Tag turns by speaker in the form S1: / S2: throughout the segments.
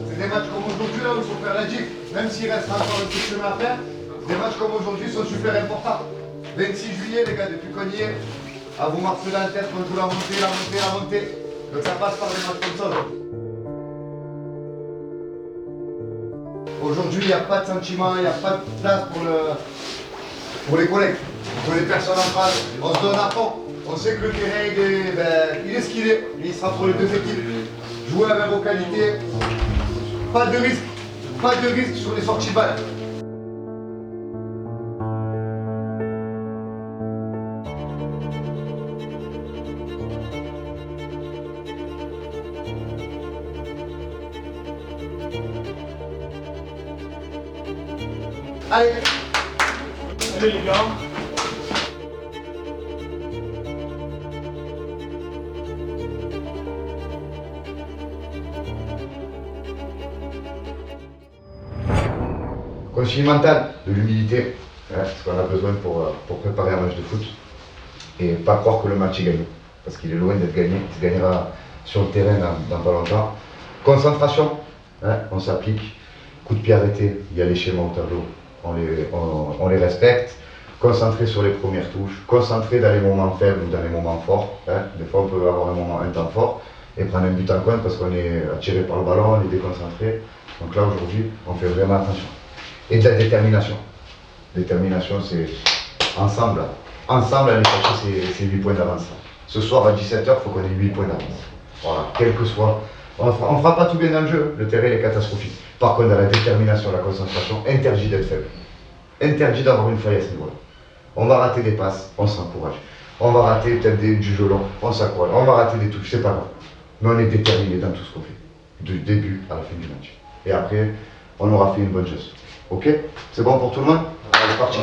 S1: C'est des matchs comme aujourd'hui là où il faut faire la digue. Même s'il reste encore un petit chemin à faire, des matchs comme aujourd'hui sont super importants. 26 juillet les gars, depuis qu'on y est, à vous marteler la tête qu'on joue la montée, la montée, la montée. Donc ça passe par des matchs comme ça. Aujourd'hui, il n'y a pas de sentiment, il n'y a pas de place pour les collègues, pour les personnes en face. On se donne à fond. On sait que le terrain, il est ce qu'il est. Il sera pour les deux équipes. Jouer avec vos qualités. Pas de risque. Pas de risque sur les sorties de balles. Allez.
S2: Allez les gars.
S1: Consigne mentale, de l'humilité, ce qu'on a besoin pour préparer un match de foot. Et pas croire que le match est gagné, parce qu'il est loin d'être gagné, il se gagnera sur le terrain dans pas longtemps. Concentration, on s'applique, coup de pied arrêté, il y a les schémas au tableau, on les respecte. Concentré sur les premières touches, concentré dans les moments faibles ou dans les moments forts. Des fois on peut avoir un temps fort et prendre un but en compte parce qu'on est attiré par le ballon, on est déconcentré. Donc là aujourd'hui, on fait vraiment attention. Et de la détermination. Détermination, c'est ensemble aller chercher ces 8 points d'avance. Ce soir à 17h, il faut qu'on ait 8 points d'avance. Voilà, quel que soit. On ne fera pas tout bien dans le jeu, le terrain est catastrophique. Par contre, dans la détermination, la concentration, interdit d'être faible. Interdit d'avoir une faille à ce niveau-là. On va rater des passes, on s'encourage. On va rater peut-être du jeu long, on s'accroche. On va rater des touches, c'est pas grave. Mais on est déterminé dans tout ce qu'on fait. Du début à la fin du match. Et après, on aura fait une bonne chose. Ok? C'est bon pour tout le monde? Allez, parti.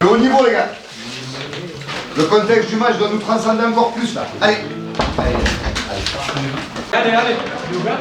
S1: Le haut niveau, les gars. Le contexte du match doit nous transcender encore plus, là. Allez.
S2: Allez. Allez. Allez, gars.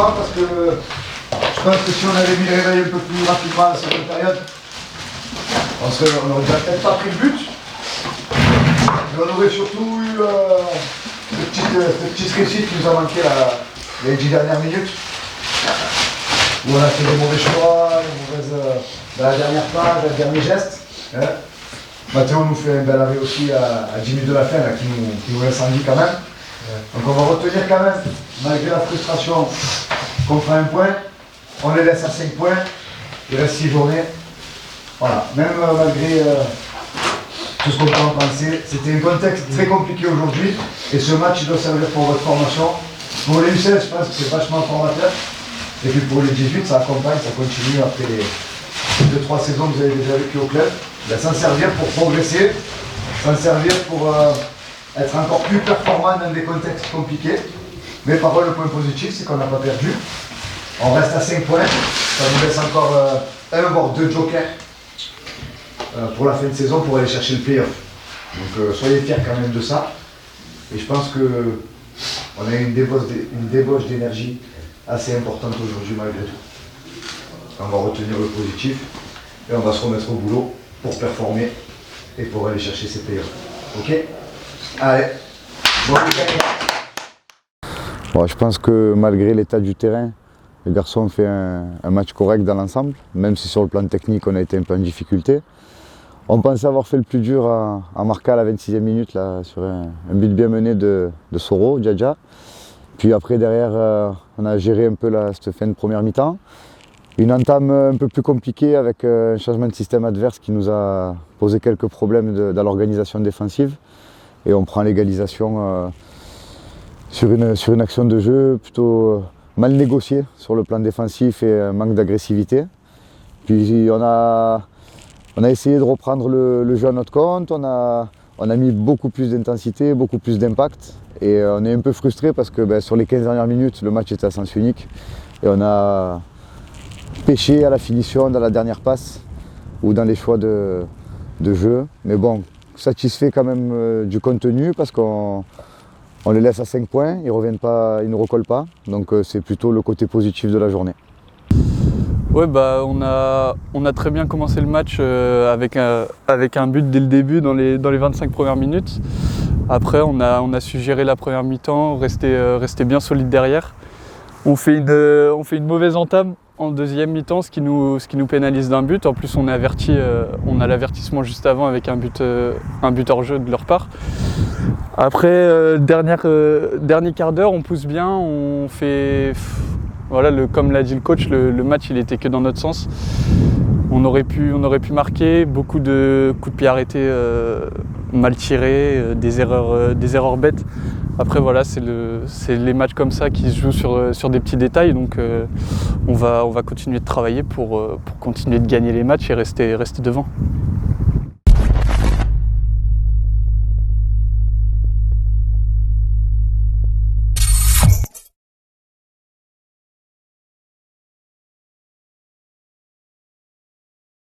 S1: Parce que je pense que si on avait mis le réveil un peu plus rapidement à cette période, on n'aurait peut-être pas pris le but. Mais on aurait surtout eu ce petit récit qui nous a manqué les 10 dernières minutes. Où on a fait des mauvais choix, dans la dernière page, le dernier geste. Mathéo nous fait un bel arrêt aussi à 10 minutes de la fin là, qui nous laisse en vie quand même. Donc on va retenir quand même, malgré la frustration, qu'on fera un point. On les laisse à 5 points. Il reste 6 journées. Voilà, même malgré tout ce qu'on peut en penser, c'était un contexte très compliqué aujourd'hui. Et ce match il doit servir pour votre formation. Pour les U16, je pense que c'est vachement formateur. Et puis pour les 18, ça accompagne, ça continue après les 2-3 saisons que vous avez déjà vécues au club. S'en servir pour progresser, s'en servir pour être encore plus performant dans des contextes compliqués. Mais par contre, le point positif, c'est qu'on n'a pas perdu. On reste à 5 points. Ça nous laisse encore 1 voire 2 jokers pour la fin de saison pour aller chercher le playoff. Donc soyez fiers quand même de ça. Et je pense qu'on a une débauche d'énergie assez importante aujourd'hui malgré tout. On va retenir le positif et on va se remettre au boulot pour performer et pour aller chercher ces playoffs. Ok? Allez, bon week-end.
S3: Bon, je pense que malgré l'état du terrain, les garçons ont fait un match correct dans l'ensemble, même si sur le plan technique on a été un peu en difficulté. On pensait avoir fait le plus dur en marquant à la 26e minute là, sur un but bien mené de Soro, Djadja. Puis après derrière on a géré un peu cette fin de première mi-temps. Une entame un peu plus compliquée avec un changement de système adverse qui nous a posé quelques problèmes dans l'organisation défensive. Et on prend l'égalisation sur une action de jeu plutôt mal négociée sur le plan défensif et un manque d'agressivité. Puis on a essayé de reprendre le jeu à notre compte, on a mis beaucoup plus d'intensité, beaucoup plus d'impact. Et on est un peu frustré parce que sur les 15 dernières minutes, le match était à sens unique. Et on a pêché à la finition, dans la dernière passe ou dans les choix de jeu. Mais bon, satisfait quand même du contenu parce qu'on les laisse à 5 points, ils ne recollent pas. Donc c'est plutôt le côté positif de la journée.
S4: Ouais, on a très bien commencé le match avec un but dès le début dans les 25 premières minutes. Après on a su gérer la première mi-temps, rester bien solide derrière. On fait une mauvaise entame en deuxième mi-temps, ce qui nous pénalise d'un but. En plus on est averti, on a l'avertissement juste avant avec un but hors jeu de leur part. Après dernier quart d'heure, on pousse bien, on fait. Voilà, comme l'a dit le coach, le match il était que dans notre sens. On aurait pu marquer, beaucoup de coups de pied arrêtés mal tirés, des erreurs bêtes. Après voilà, c'est les matchs comme ça qui se jouent sur des petits détails, donc on va continuer de travailler pour continuer de gagner les matchs et rester devant.